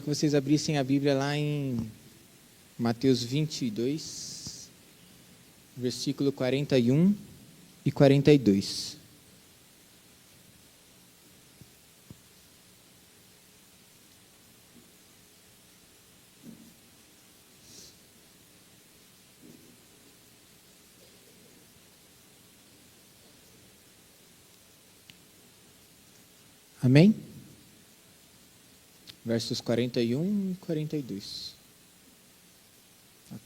que vocês abrissem a Bíblia lá em Mateus 22, versículo 41 e 42. Amém? Versos 41 e 42.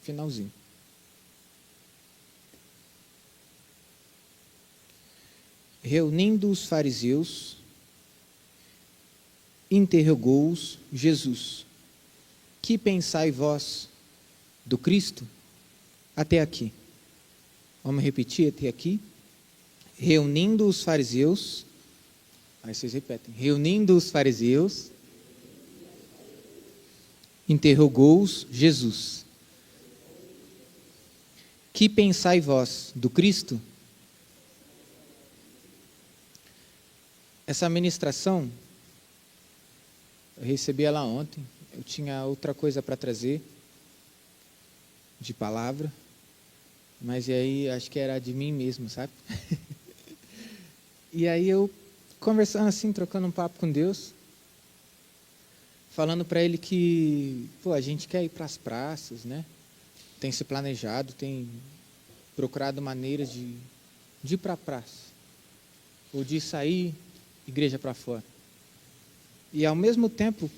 Finalzinho. Reunindo os fariseus, interrogou-os Jesus: que pensai vós do Cristo? Até aqui. Vamos repetir até aqui? Reunindo os fariseus, aí vocês repetem. Reunindo os fariseus, interrogou-os Jesus: que pensai vós do Cristo? Essa ministração, eu recebi ela ontem. Eu tinha outra coisa para trazer, de palavra, mas e aí acho que era de mim mesmo, sabe? E aí eu, conversando assim, trocando um papo com Deus, falando para Ele que, a gente quer ir para as praças, né? Tem se planejado, tem procurado maneiras de ir para a praça, ou de sair igreja para fora. E ao mesmo tempo,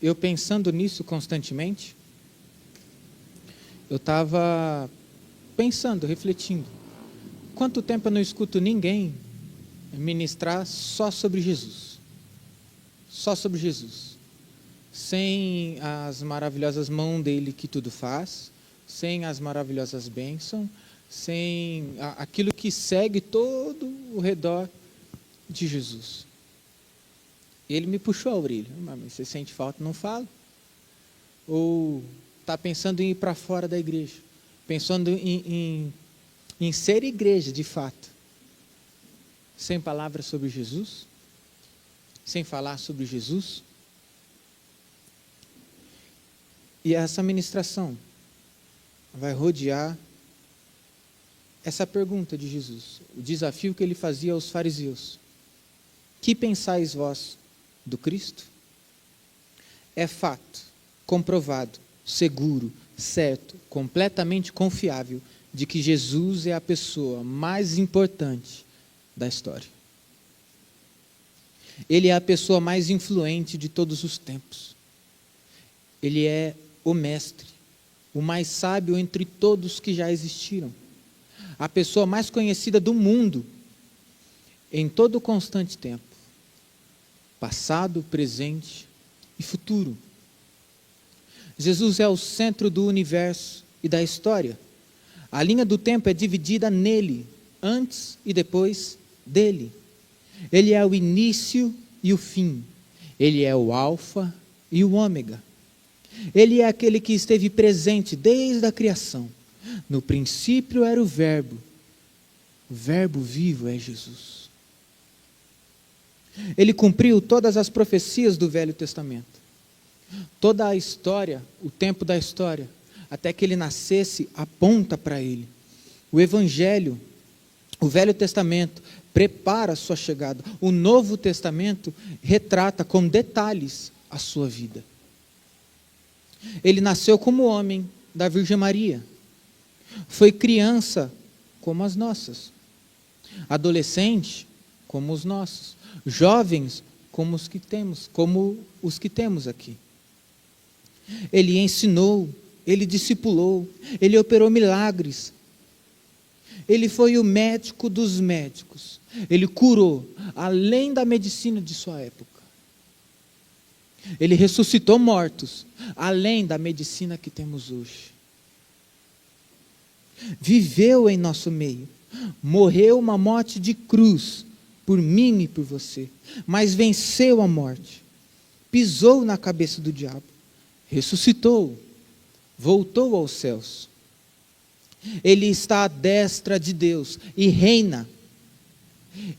eu pensando nisso constantemente, eu estava pensando, refletindo, quanto tempo eu não escuto ninguém ministrar só sobre Jesus. Só sobre Jesus. Sem as maravilhosas mãos dele que tudo faz, sem as maravilhosas bênçãos, sem aquilo que segue todo o redor de Jesus. Ele me puxou a orelha: mas você sente falta? Não fala? Ou está pensando em ir para fora da igreja, pensando em ser igreja de fato, sem palavras sobre Jesus, sem falar sobre Jesus? E essa ministração vai rodear essa pergunta de Jesus, o desafio que ele fazia aos fariseus: que pensais vós do Cristo? É fato, comprovado, seguro, certo, completamente confiável de que Jesus é a pessoa mais importante da história. Ele é a pessoa mais influente de todos os tempos. Ele é o mestre, o mais sábio entre todos que já existiram, a pessoa mais conhecida do mundo em todo o constante tempo, passado, presente e futuro. Jesus é o centro do universo e da história. A linha do tempo é dividida nele, antes e depois dele. Ele é o início e o fim. Ele é o alfa e o ômega. Ele é aquele que esteve presente desde a criação. No princípio era o Verbo vivo é Jesus. Ele cumpriu todas as profecias do Velho Testamento. Toda a história, o tempo da história, até que ele nascesse, aponta para ele. O Evangelho, o Velho Testamento, prepara a sua chegada. O Novo Testamento retrata com detalhes a sua vida. Ele nasceu como homem da Virgem Maria. Foi criança como as nossas. Adolescente como os nossos. Jovens como os que temos aqui. Ele ensinou, ele discipulou, ele operou milagres. Ele foi o médico dos médicos. Ele curou, além da medicina de sua época. Ele ressuscitou mortos, além da medicina que temos hoje. Viveu em nosso meio, morreu uma morte de cruz, por mim e por você, mas venceu a morte, pisou na cabeça do diabo, ressuscitou, voltou aos céus. Ele está à destra de Deus e reina.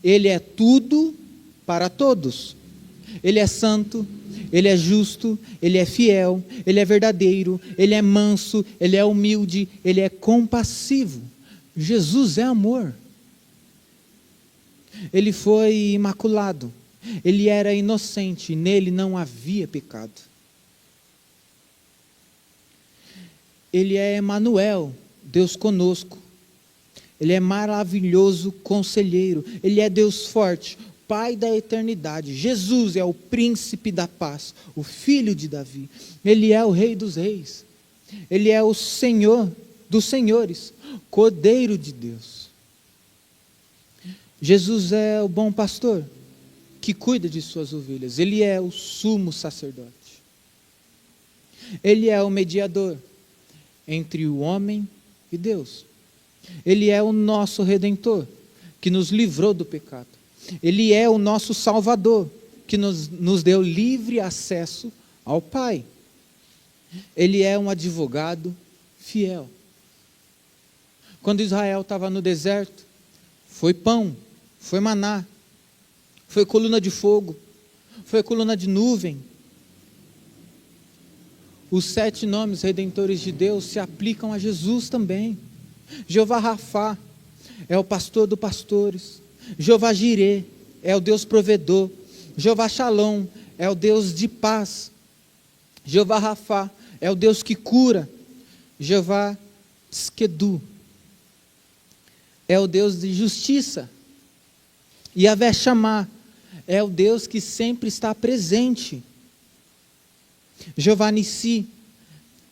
Ele é tudo para todos. Ele é santo, Ele é justo, Ele é fiel, Ele é verdadeiro, Ele é manso, Ele é humilde, Ele é compassivo. Jesus é amor. Ele foi imaculado, Ele era inocente, nele não havia pecado. Ele é Emanuel, Deus conosco. Ele é maravilhoso conselheiro, Ele é Deus forte, Pai da eternidade. Jesus é o príncipe da paz, o filho de Davi. Ele é o Rei dos reis, Ele é o Senhor dos senhores, Cordeiro de Deus. Jesus é o bom pastor, que cuida de suas ovelhas. Ele é o sumo sacerdote. Ele é o mediador entre o homem e Deus. Ele é o nosso Redentor, que nos livrou do pecado. Ele é o nosso Salvador, que nos deu livre acesso ao Pai. Ele é um advogado fiel. Quando Israel estava no deserto, foi pão, foi maná, foi coluna de fogo, foi coluna de nuvem. Os 7 nomes redentores de Deus se aplicam a Jesus também. Jeová Rafá é o pastor dos pastores. Jeová Jirê é o Deus provedor. Jeová Shalom é o Deus de paz. Jeová Rafá é o Deus que cura. Jeová Tsidkenu é o Deus de justiça. Yahvé Shammah é o Deus que sempre está presente. Jeová Nissi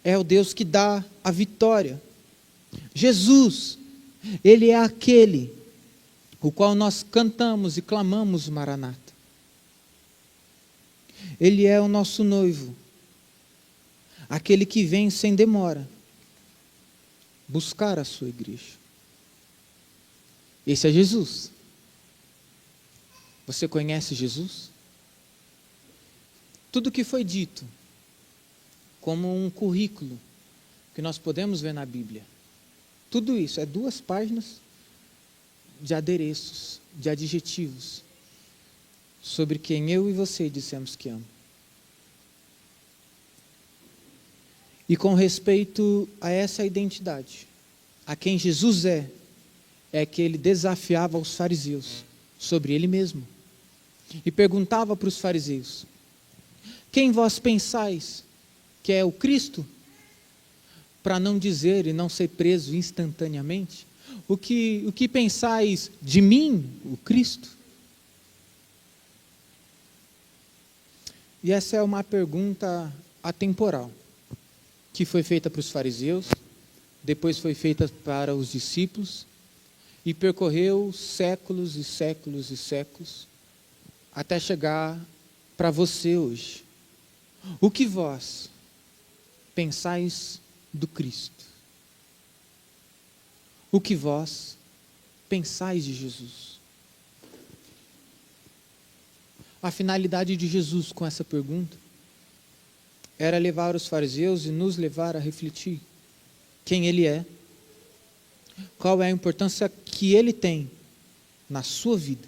é o Deus que dá a vitória. Jesus, Ele é aquele o qual nós cantamos e clamamos Maranata. Ele é o nosso noivo, aquele que vem sem demora buscar a sua igreja. Esse é Jesus. Você conhece Jesus? Tudo que foi dito, como um currículo que nós podemos ver na Bíblia, tudo isso é 2 páginas de adereços, de adjetivos, sobre quem eu e você dissemos que amo. E com respeito a essa identidade, a quem Jesus é que ele desafiava os fariseus sobre ele mesmo. E perguntava para os fariseus: quem vós pensais que é o Cristo? Para não dizer e não ser preso instantaneamente, o que pensais de mim, o Cristo? E essa é uma pergunta atemporal, que foi feita para os fariseus, depois foi feita para os discípulos, e percorreu séculos e séculos e séculos, até chegar para você hoje. O que vós pensais do Cristo? O que vós pensais de Jesus? A finalidade de Jesus com essa pergunta era levar os fariseus e nos levar a refletir quem Ele é, qual é a importância que Ele tem na sua vida,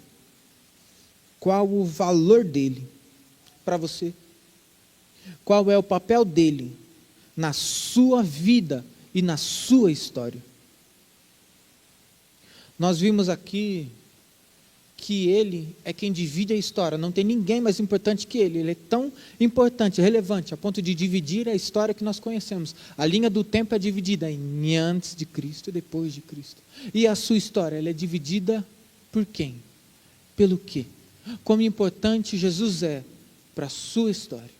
qual o valor dEle para você, qual é o papel dEle na sua vida e na sua história. Nós vimos aqui que Ele é quem divide a história, não tem ninguém mais importante que Ele é tão importante, relevante, a ponto de dividir a história que nós conhecemos. A linha do tempo é dividida em antes de Cristo e depois de Cristo. E a sua história, ela é dividida por quem? Pelo quê? Como importante Jesus é para a sua história.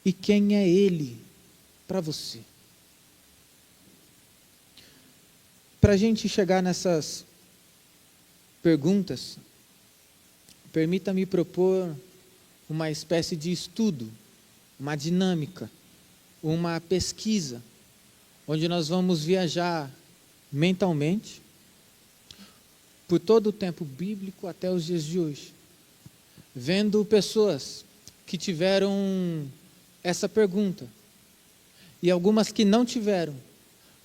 E quem é Ele para você? Para a gente chegar nessas perguntas, permita-me propor uma espécie de estudo, uma dinâmica, uma pesquisa, onde nós vamos viajar mentalmente por todo o tempo bíblico até os dias de hoje, vendo pessoas que tiveram essa pergunta e algumas que não tiveram,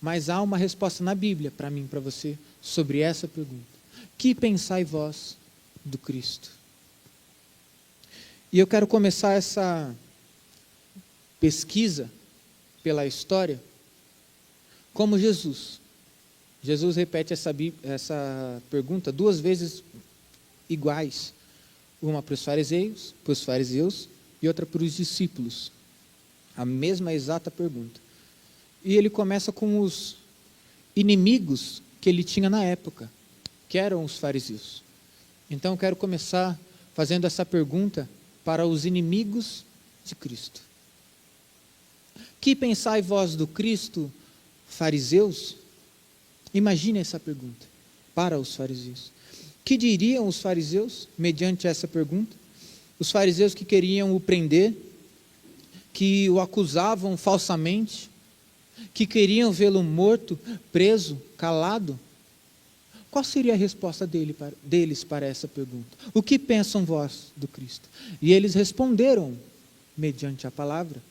mas há uma resposta na Bíblia para mim, para você, sobre essa pergunta. Que pensai vós do Cristo? E eu quero começar essa pesquisa pela história como Jesus. Jesus repete essa pergunta 2 vezes iguais. Uma para os fariseus e outra para os discípulos. A mesma exata pergunta. E ele começa com os inimigos que ele tinha na época, que eram os fariseus. Então eu quero começar fazendo essa pergunta para os inimigos de Cristo. Que pensai vós do Cristo, fariseus? Imagine essa pergunta para os fariseus. Que diriam os fariseus mediante essa pergunta? Os fariseus que queriam o prender, que o acusavam falsamente, que queriam vê-lo morto, preso, calado. Qual seria a resposta deles para essa pergunta? O que pensam vós do Cristo? E eles responderam mediante a palavra.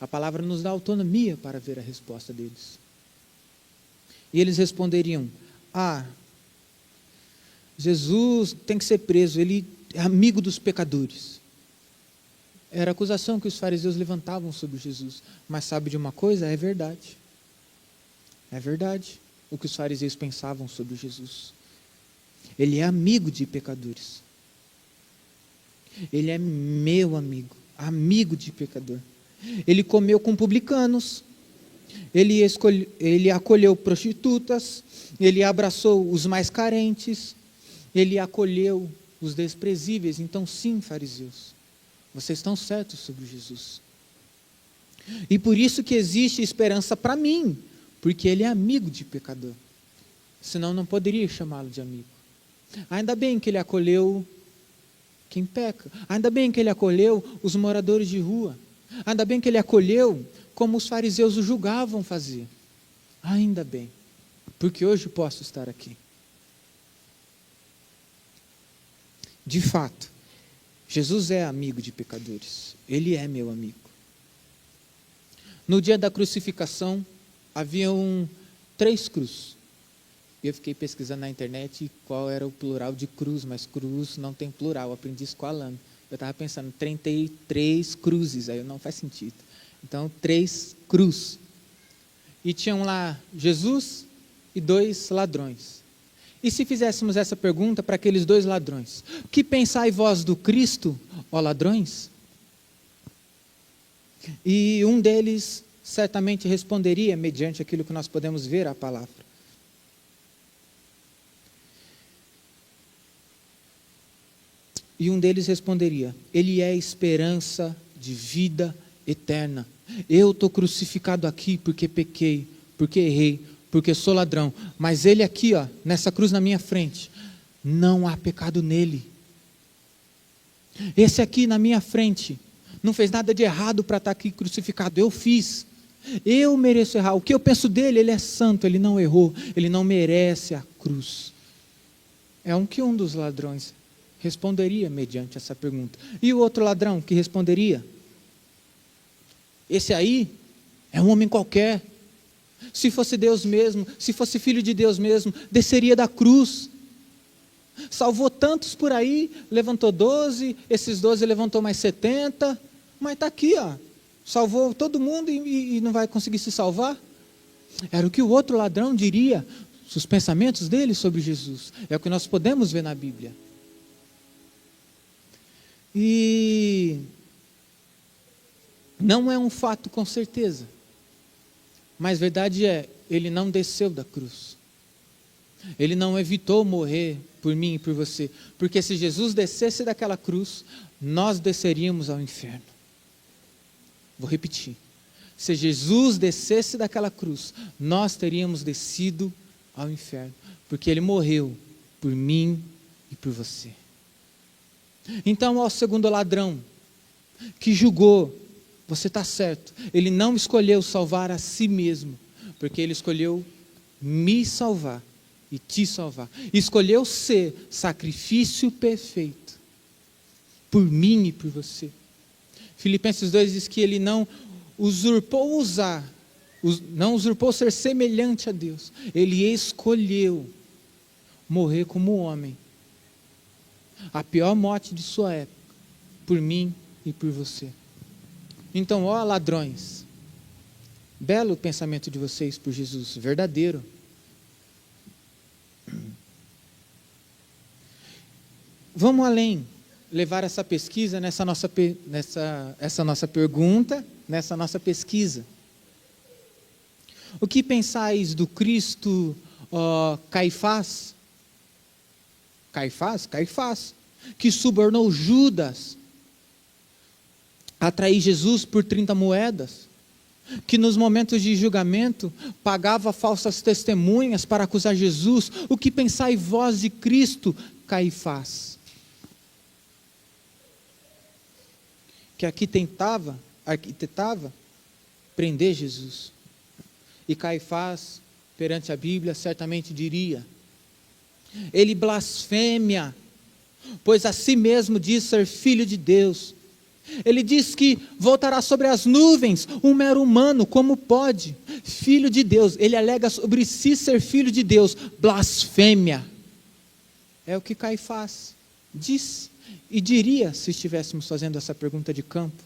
A palavra nos dá autonomia para ver a resposta deles. E eles responderiam: Jesus tem que ser preso, ele é amigo dos pecadores. Era a acusação que os fariseus levantavam sobre Jesus. Mas sabe de uma coisa? É verdade. É verdade o que os fariseus pensavam sobre Jesus. Ele é amigo de pecadores. Ele é meu amigo, amigo de pecador. Ele comeu com publicanos, ele acolheu prostitutas, ele abraçou os mais carentes, ele acolheu os desprezíveis. Então sim, fariseus, vocês estão certos sobre Jesus. E por isso que existe esperança para mim, porque ele é amigo de pecador. Senão não poderia chamá-lo de amigo. Ainda bem que ele acolheu quem peca. Ainda bem que ele acolheu os moradores de rua. Ainda bem que ele acolheu como os fariseus o julgavam fazer. Ainda bem, porque hoje posso estar aqui. De fato, Jesus é amigo de pecadores. Ele é meu amigo. No dia da crucificação, haviam 3 cruzes. Eu fiquei pesquisando na internet qual era o plural de cruz, mas cruz não tem plural, aprendi isso com a Alana. Eu estava pensando, 33 cruzes, aí não faz sentido. Então, 3 cruzes. E tinham lá Jesus e 2 ladrões. E se fizéssemos essa pergunta para aqueles 2 ladrões: que pensai vós do Cristo, ó ladrões? E um deles certamente responderia, mediante aquilo que nós podemos ver a palavra: e um deles responderia: ele é esperança de vida eterna. Eu estou crucificado aqui porque pequei, porque errei, porque sou ladrão. Mas ele aqui, nessa cruz na minha frente, não há pecado nele. Esse aqui na minha frente não fez nada de errado para estar aqui crucificado. Eu fiz. Eu mereço errar. O que eu penso dele? Ele é santo, ele não errou, ele não merece a cruz. É um dos ladrões responderia mediante essa pergunta. E o outro ladrão que responderia: esse aí é um homem qualquer. Se fosse Deus mesmo, se fosse filho de Deus mesmo, desceria da cruz. Salvou tantos por aí, levantou 12, esses 12 levantou mais 70, mas está aqui, salvou todo mundo e não vai conseguir se salvar? Era o que o outro ladrão diria, os pensamentos dele sobre Jesus. É o que nós podemos ver na Bíblia. E não é um fato com certeza, mas verdade é, ele não desceu da cruz. Ele não evitou morrer por mim e por você, porque se Jesus descesse daquela cruz, nós desceríamos ao inferno. Vou repetir: se Jesus descesse daquela cruz, nós teríamos descido ao inferno, porque ele morreu por mim e por você. Então, ao segundo ladrão que julgou, você está certo, ele não escolheu salvar a si mesmo, porque ele escolheu me salvar e te salvar. Escolheu ser sacrifício perfeito por mim e por você. Filipenses 2 diz que ele não usurpou não usurpou ser semelhante a Deus. Ele escolheu morrer como homem. A pior morte de sua época. por mim e por você. Então, ó ladrões, belo o pensamento de vocês por Jesus, verdadeiro. Vamos além, levar essa pesquisa essa nossa pergunta, nessa nossa pesquisa. O que pensais do Cristo Caifás, que subornou Judas a trair Jesus por 30 moedas, que nos momentos de julgamento pagava falsas testemunhas para acusar Jesus? O que pensai vós de Cristo Caifás, que arquitetava prender Jesus? E Caifás, perante a Bíblia, certamente diria: ele blasfêmia, pois a si mesmo diz ser filho de Deus. Ele diz que voltará sobre as nuvens, um mero humano, como pode? Filho de Deus, ele alega sobre si ser filho de Deus, blasfêmia. É o que Caifás disse e diria se estivéssemos fazendo essa pergunta de campo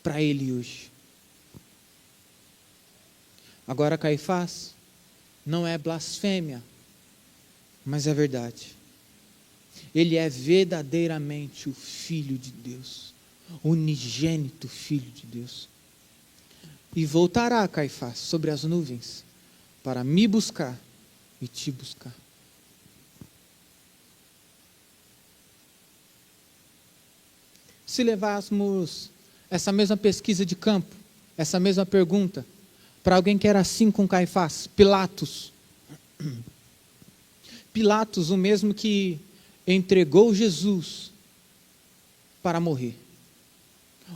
para ele hoje. Agora, Caifás não é blasfêmia, mas é verdade. Ele é verdadeiramente o Filho de Deus, unigênito Filho de Deus. E voltará, Caifás, sobre as nuvens, para me buscar e te buscar. Se levássemos essa mesma pesquisa de campo, essa mesma pergunta, para alguém que era assim com Caifás, Pilatos. Pilatos, o mesmo que entregou Jesus para morrer.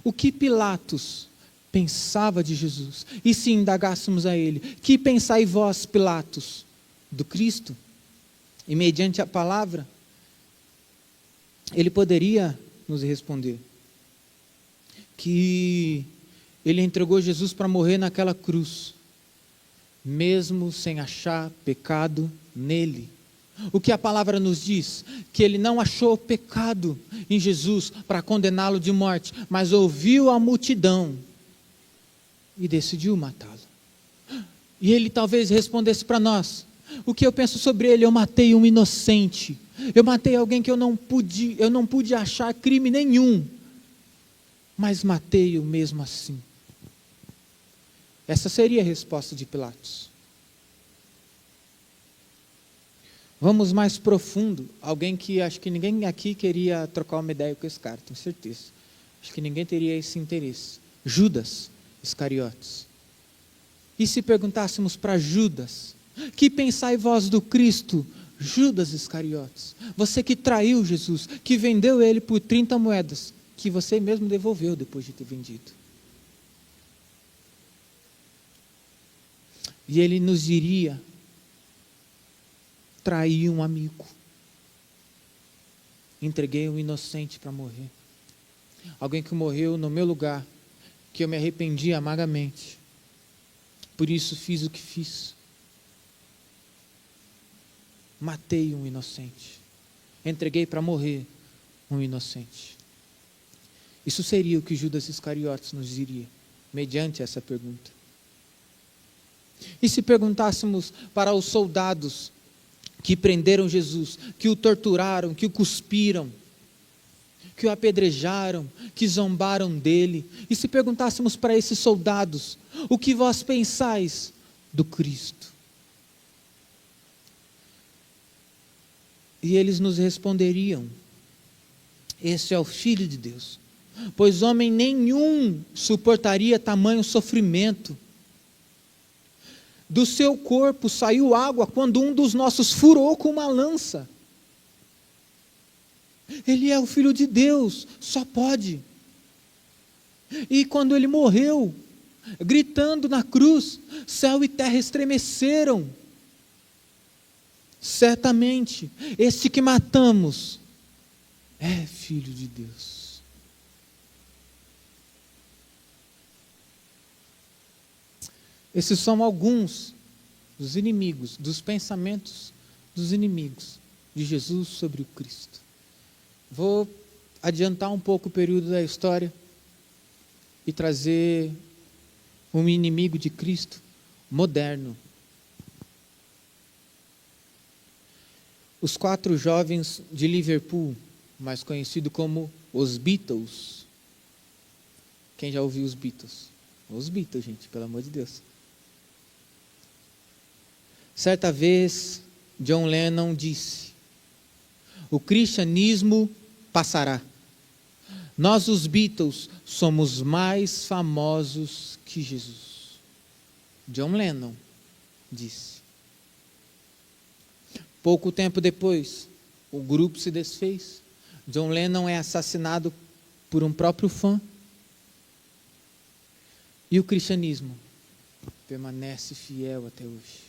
O que Pilatos pensava de Jesus? E se indagássemos a ele: que pensai vós, Pilatos, do Cristo? E mediante a palavra, ele poderia nos responder que ele entregou Jesus para morrer naquela cruz, mesmo sem achar pecado nele. O que a palavra nos diz? Que ele não achou pecado em Jesus para condená-lo de morte, mas ouviu a multidão e decidiu matá-lo. E ele talvez respondesse para nós: o que eu penso sobre ele? Eu matei um inocente, eu matei alguém que eu não pude achar crime nenhum, mas matei-o mesmo assim. Essa seria a resposta de Pilatos. Vamos mais profundo. Alguém que acho que ninguém aqui queria trocar uma ideia com esse cara, tenho certeza. Acho que ninguém teria esse interesse. Judas Iscariotes. E se perguntássemos para Judas: que pensai vós do Cristo, Judas Iscariotes? Você que traiu Jesus, que vendeu ele por 30 moedas, que você mesmo devolveu depois de ter vendido. E ele nos diria: traí um amigo, entreguei um inocente para morrer, alguém que morreu no meu lugar, que eu me arrependi amargamente, por isso fiz o que fiz, matei um inocente, entreguei para morrer um inocente. Isso seria o que Judas Iscariotes nos diria, mediante essa pergunta. E se perguntássemos para os soldados que prenderam Jesus, que o torturaram, que o cuspiram, que o apedrejaram, que zombaram dele, e se perguntássemos para esses soldados: o que vós pensais do Cristo? E eles nos responderiam: esse é o Filho de Deus, pois homem nenhum suportaria tamanho sofrimento. Do seu corpo saiu água quando um dos nossos furou com uma lança. Ele é o Filho de Deus, só pode. E quando ele morreu, gritando na cruz, céu e terra estremeceram. Certamente, este que matamos é Filho de Deus. Esses são alguns dos inimigos, dos pensamentos dos inimigos de Jesus sobre o Cristo. Vou adiantar um pouco o período da história e trazer um inimigo de Cristo moderno. Os 4 jovens de Liverpool, mais conhecido como os Beatles. Quem já ouviu os Beatles? Os Beatles, gente, pelo amor de Deus. Certa vez, John Lennon disse: o cristianismo passará. Nós, os Beatles, somos mais famosos que Jesus. John Lennon disse. Pouco tempo depois, o grupo se desfez. John Lennon é assassinado por um próprio fã. E o cristianismo permanece fiel até hoje.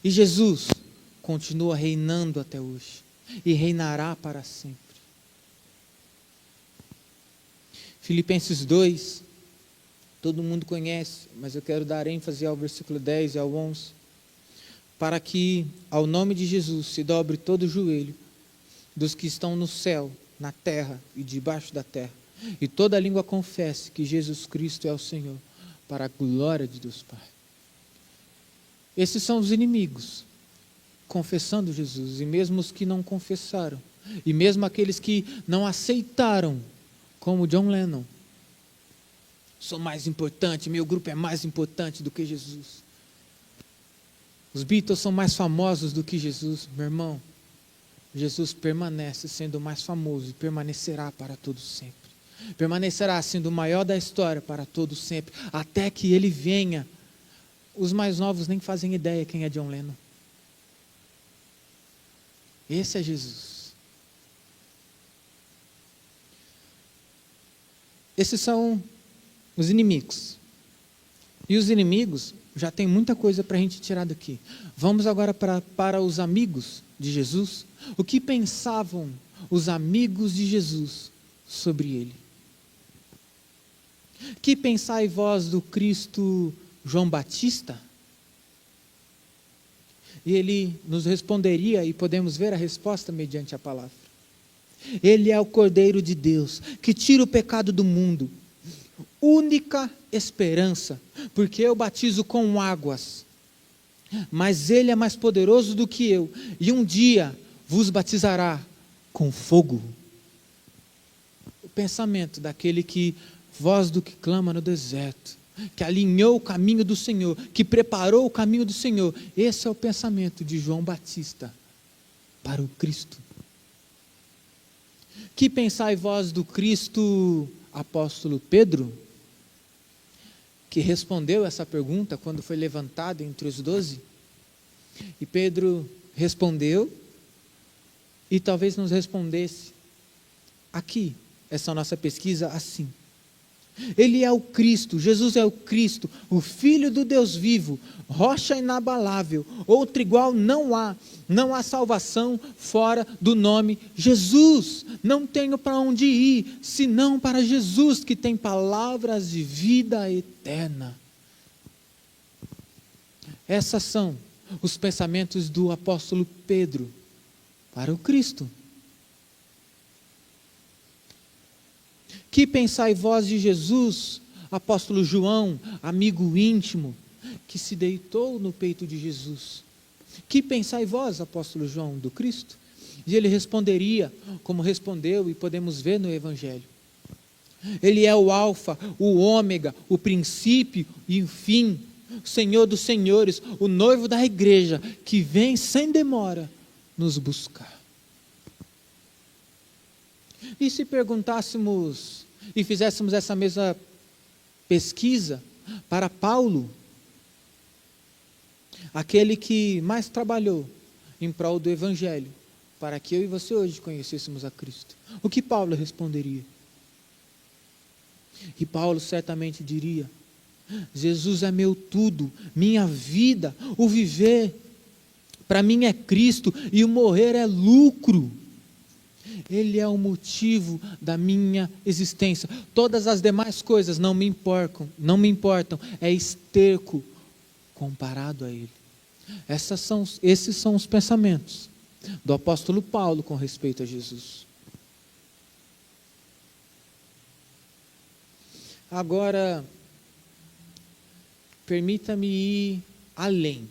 E Jesus continua reinando até hoje. E reinará para sempre. Filipenses 2, todo mundo conhece, mas eu quero dar ênfase ao versículo 10 e ao 11. Para que ao nome de Jesus se dobre todo o joelho dos que estão no céu, na terra e debaixo da terra, e toda língua confesse que Jesus Cristo é o Senhor, para a glória de Deus Pai. Esses são os inimigos, confessando Jesus, e mesmo os que não confessaram, e mesmo aqueles que não aceitaram, como John Lennon. Sou mais importante, meu grupo é mais importante do que Jesus. Os Beatles são mais famosos do que Jesus, meu irmão. Jesus permanece sendo mais famoso e permanecerá para todo sempre. Permanecerá sendo o maior da história para todo sempre, até que ele venha. Os mais novos nem fazem ideia quem é John Lennon. Esse é Jesus. Esses são os inimigos. E os inimigos, já tem muita coisa para a gente tirar daqui. Vamos agora para os amigos de Jesus. O que pensavam os amigos de Jesus sobre ele? Que pensai vós do Cristo João Batista? E ele nos responderia, e podemos ver a resposta mediante a palavra. Ele é o Cordeiro de Deus, que tira o pecado do mundo. Única esperança, porque eu batizo com águas, mas ele é mais poderoso do que eu, e um dia vos batizará com fogo. O pensamento daquele que, voz do que clama no deserto, que alinhou o caminho do Senhor, que preparou o caminho do Senhor, esse é o pensamento de João Batista para o Cristo. Que pensai vós do Cristo apóstolo Pedro, que respondeu essa pergunta quando foi levantado entre os 12? E Pedro respondeu, e talvez nos respondesse aqui, essa nossa pesquisa, assim: ele é o Cristo, Jesus é o Cristo, o Filho do Deus vivo, rocha inabalável, outro igual não há salvação fora do nome Jesus. Não tenho para onde ir, senão para Jesus, que tem palavras de vida eterna. Esses são os pensamentos do apóstolo Pedro para o Cristo. Que pensai vós de Jesus, apóstolo João, amigo íntimo, que se deitou no peito de Jesus? Que pensai vós, apóstolo João, do Cristo? E ele responderia, como respondeu, e podemos ver no Evangelho: ele é o alfa, o ômega, o princípio e o fim, o Senhor dos senhores, o noivo da igreja, que vem sem demora nos buscar. E se perguntássemos e fizéssemos essa mesma pesquisa para Paulo, aquele que mais trabalhou em prol do Evangelho, para que eu e você hoje conhecêssemos a Cristo, o que Paulo responderia? E Paulo certamente diria: Jesus é meu tudo, minha vida, o viver para mim é Cristo e o morrer é lucro. Ele é o motivo da minha existência. Todas as demais coisas não me importam, é esterco comparado a Ele. Esses são os pensamentos do apóstolo Paulo com respeito a Jesus. Agora, permita-me ir além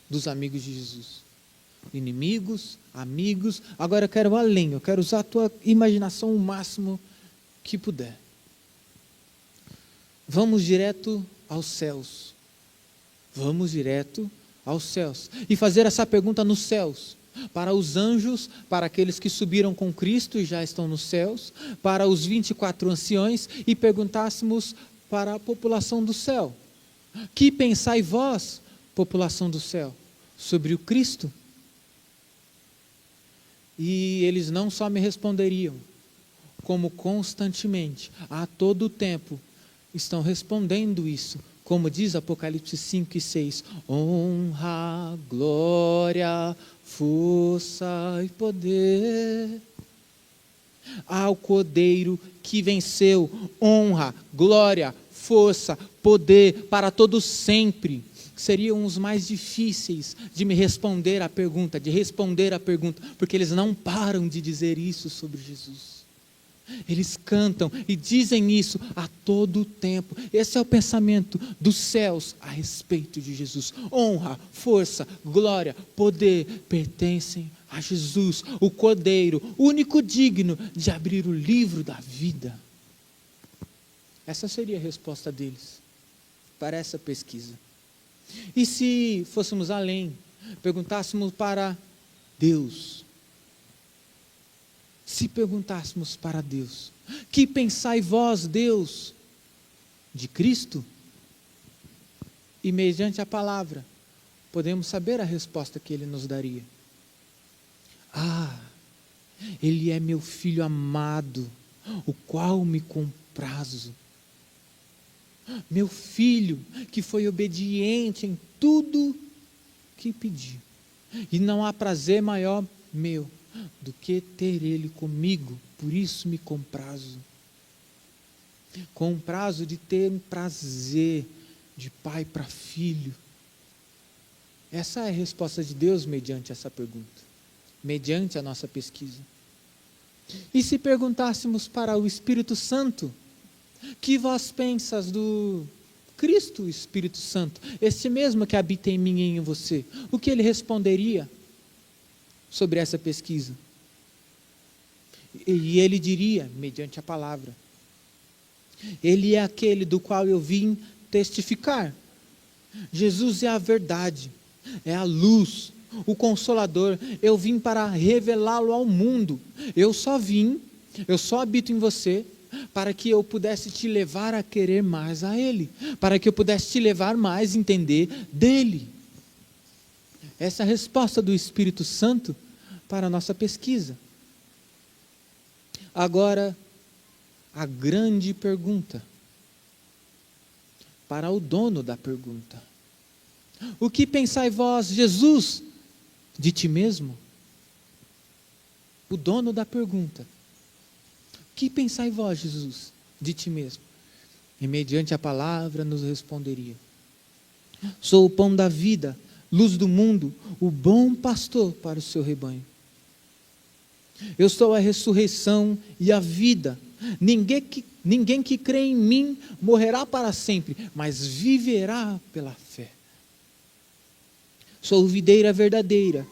dos amigos de Jesus. Inimigos, amigos, agora eu quero além, eu quero usar a tua imaginação o máximo que puder. Vamos direto aos céus. Vamos direto aos céus. E fazer essa pergunta nos céus. Para os anjos, para aqueles que subiram com Cristo e já estão nos céus, para os 24 anciões, e perguntássemos para a população do céu: que pensai vós, população do céu, sobre o Cristo? E eles não só me responderiam, como constantemente, a todo tempo, estão respondendo isso, como diz Apocalipse 5 e 6, honra, glória, força e poder ao Cordeiro que venceu, honra, glória, força, poder para todos sempre. Seriam os mais difíceis de me responder a pergunta, porque eles não param de dizer isso sobre Jesus. Eles cantam e dizem isso a todo tempo. Esse é o pensamento dos céus a respeito de Jesus. Honra, força, glória, poder pertencem a Jesus, o Cordeiro, único digno de abrir o livro da vida. Essa seria a resposta deles para essa pesquisa. E se fôssemos além, perguntássemos para Deus, se perguntássemos para Deus, que pensai vós, Deus, de Cristo? E mediante a palavra, podemos saber a resposta que Ele nos daria. Ele é meu filho amado, o qual me comprazo. Meu filho que foi obediente em tudo que pediu. E não há prazer maior meu do que ter ele comigo, por isso me comprazo. Comprazo de ter um prazer de pai para filho. Essa é a resposta de Deus mediante essa pergunta, mediante a nossa pesquisa. E se perguntássemos para o Espírito Santo, que vós pensas do Cristo Espírito Santo, esse mesmo que habita em mim e em você, o que ele responderia sobre essa pesquisa? E ele diria, mediante a palavra, ele é aquele do qual eu vim testificar. Jesus é a verdade, é a luz, o Consolador. Eu vim para revelá-lo ao mundo. Eu só habito em você, para que eu pudesse te levar a querer mais a Ele, para que eu pudesse te levar mais a entender dEle. Essa é a resposta do Espírito Santo para a nossa pesquisa. Agora, a grande pergunta, para o dono da pergunta: o que pensai vós, Jesus, de ti mesmo? O dono da pergunta: o que pensai vós, Jesus, de ti mesmo? E mediante a palavra nos responderia: sou o pão da vida, luz do mundo, o bom pastor para o seu rebanho. Eu sou a ressurreição e a vida. Ninguém que crê em mim morrerá para sempre, mas viverá pela fé. Sou videira verdadeira,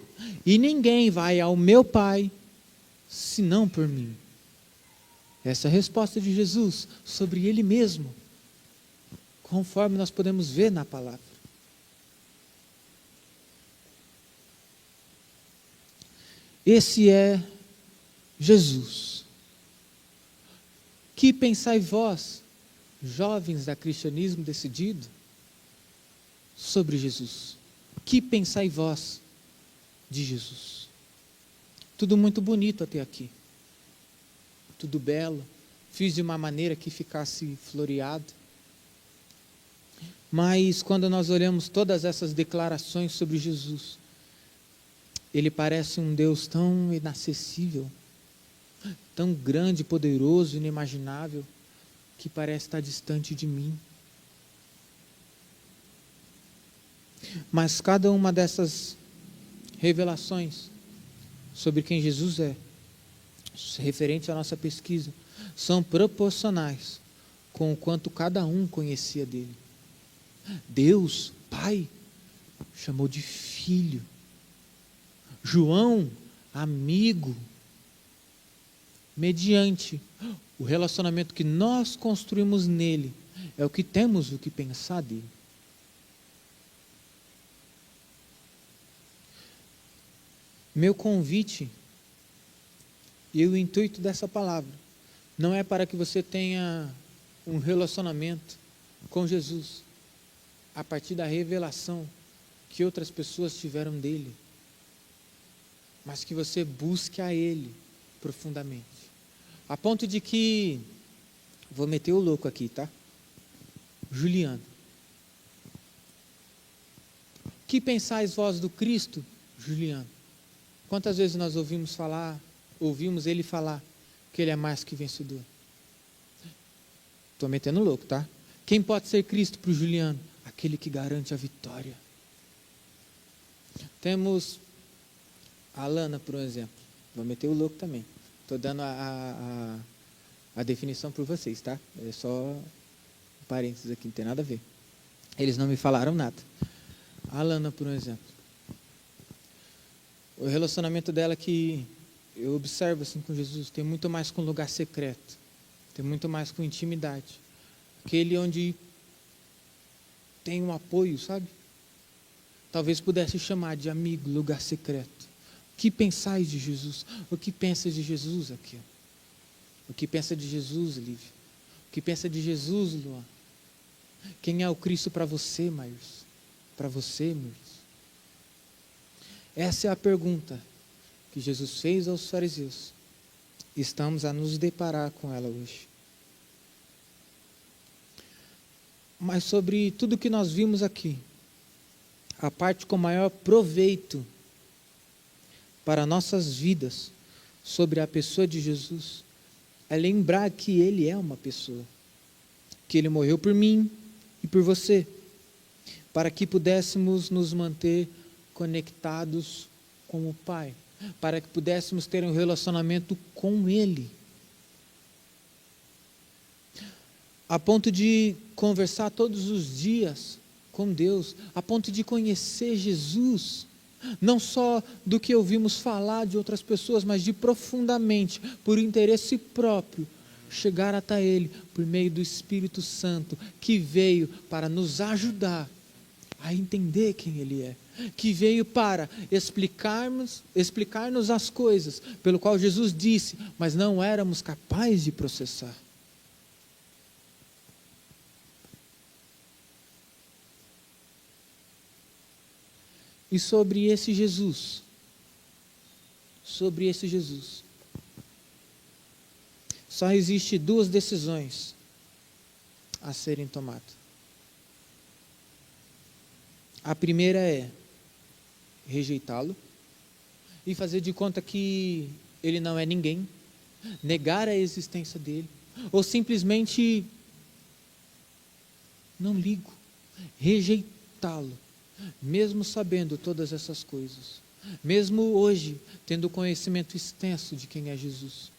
e ninguém vai ao meu Pai, senão por mim. Essa é a resposta de Jesus sobre Ele mesmo, conforme nós podemos ver na palavra. Esse é Jesus. Que pensai vós, jovens da cristianismo decidido, sobre Jesus? Que pensai vós de Jesus? Tudo muito bonito até aqui. Tudo belo. Fiz de uma maneira que ficasse floreado. Mas quando nós olhamos todas essas declarações sobre Jesus, Ele parece um Deus tão inacessível, tão grande, poderoso, inimaginável, que parece estar distante de mim. Mas cada uma dessas revelações sobre quem Jesus é, referente à nossa pesquisa, são proporcionais com o quanto cada um conhecia dele. Deus, Pai, chamou de filho. João, amigo. Mediante o relacionamento que nós construímos nele, é o que temos o que pensar dele. Meu convite e o intuito dessa palavra não é para que você tenha um relacionamento com Jesus a partir da revelação que outras pessoas tiveram dele, mas que você busque a ele profundamente, a ponto de que, vou meter o louco aqui, tá? Juliano, que pensais vós do Cristo, Juliano? Quantas vezes nós ouvimos ele falar que ele é mais que vencedor? Estou metendo louco, tá? Quem pode ser Cristo para o Juliano? Aquele que garante a vitória. Temos a Lana, por exemplo. Vou meter o louco também. Estou dando a definição para vocês, tá? É só um parênteses aqui, não tem nada a ver. Eles não me falaram nada. A Lana, por exemplo. O relacionamento dela que eu observo assim com Jesus tem muito mais com lugar secreto, tem muito mais com intimidade, aquele onde tem um apoio, sabe? Talvez pudesse chamar de amigo, lugar secreto. O que pensais de Jesus? O que pensa de Jesus aqui? O que pensa de Jesus, Lívia? O que pensa de Jesus, Luan? Quem é o Cristo para você, Maius? Para você, Maius? Essa é a pergunta que Jesus fez aos fariseus. Estamos a nos deparar com ela hoje. Mas sobre tudo que nós vimos aqui, a parte com maior proveito para nossas vidas sobre a pessoa de Jesus é lembrar que Ele é uma pessoa, que Ele morreu por mim e por você, para que pudéssemos nos manter conectados com o Pai, para que pudéssemos ter um relacionamento com Ele, a ponto de conversar todos os dias com Deus, a ponto de conhecer Jesus, não só do que ouvimos falar de outras pessoas, mas de profundamente, por interesse próprio, chegar até Ele, por meio do Espírito Santo, que veio para nos ajudar a entender quem Ele é, que veio para explicar-nos as coisas, pelo qual Jesus disse, mas não éramos capazes de processar. E sobre esse Jesus, só existe duas decisões a serem tomadas. A primeira é rejeitá-lo e fazer de conta que ele não é ninguém, negar a existência dele, ou simplesmente não ligo, rejeitá-lo, mesmo sabendo todas essas coisas, mesmo hoje tendo conhecimento extenso de quem é Jesus,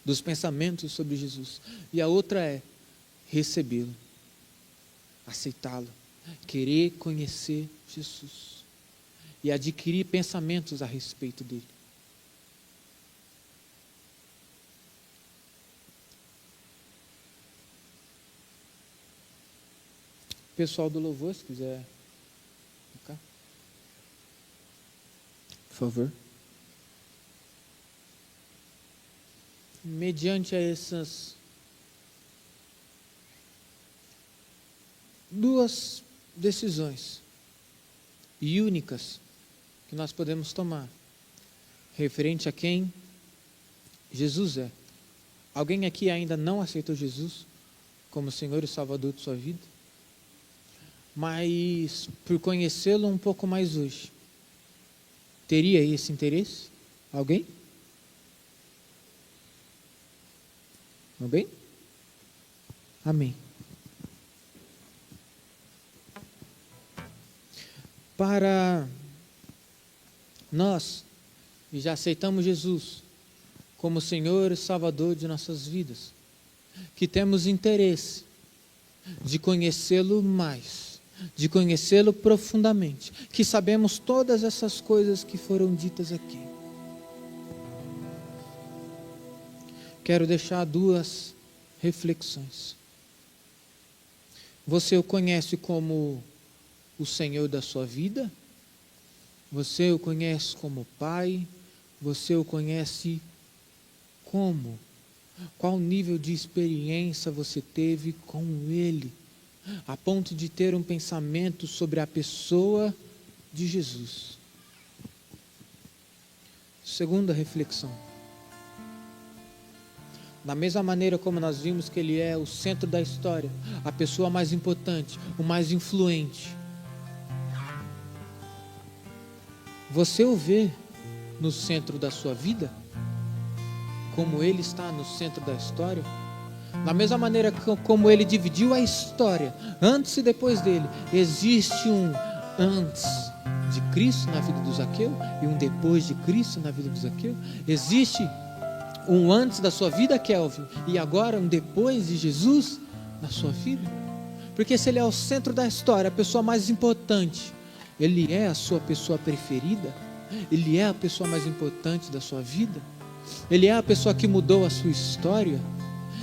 dos pensamentos sobre Jesus. E a outra é recebê-lo, aceitá-lo, querer conhecer Jesus e adquirir pensamentos a respeito dele. Pessoal do louvor, se quiser ficar, por favor. Mediante a essas duas decisões e únicas que nós podemos tomar referente a quem Jesus é. Alguém aqui ainda não aceitou Jesus como Senhor e Salvador de sua vida? Mas por conhecê-lo um pouco mais hoje, teria esse interesse? Alguém? Alguém? Amém. Para nós, que já aceitamos Jesus como Senhor e Salvador de nossas vidas, que temos interesse de conhecê-lo mais, de conhecê-lo profundamente, que sabemos todas essas coisas que foram ditas aqui. Quero deixar duas reflexões. Você o conhece como o Senhor da sua vida? Você o conhece como Pai? Você o conhece como? Qual nível de experiência você teve com Ele, a ponto de ter um pensamento sobre a pessoa de Jesus? Segunda reflexão. Da mesma maneira como nós vimos que Ele é o centro da história, a pessoa mais importante, o mais influente, você o vê no centro da sua vida? Como Ele está no centro da história? Da mesma maneira como Ele dividiu a história, antes e depois dele, existe um antes de Cristo na vida do Zaqueu e um depois de Cristo na vida do Zaqueu. Existe um antes da sua vida, Kelvin, e agora um depois de Jesus na sua vida. Porque se Ele é o centro da história, a pessoa mais importante, Ele é a sua pessoa preferida, Ele é a pessoa mais importante da sua vida, Ele é a pessoa que mudou a sua história,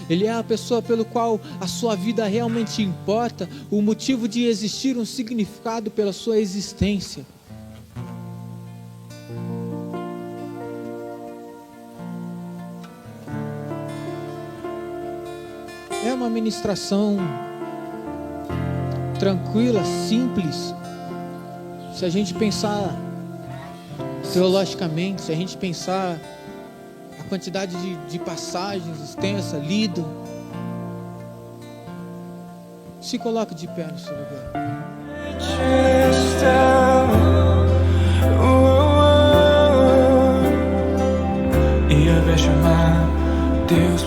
Ele é a pessoa pelo qual a sua vida realmente importa, o motivo de existir, um significado pela sua existência. É uma ministração tranquila, simples. Se a gente pensar teologicamente, se a gente pensar a quantidade de passagens extensa, lido, se coloque de pé no seu lugar. E eu vejo chamar Deus.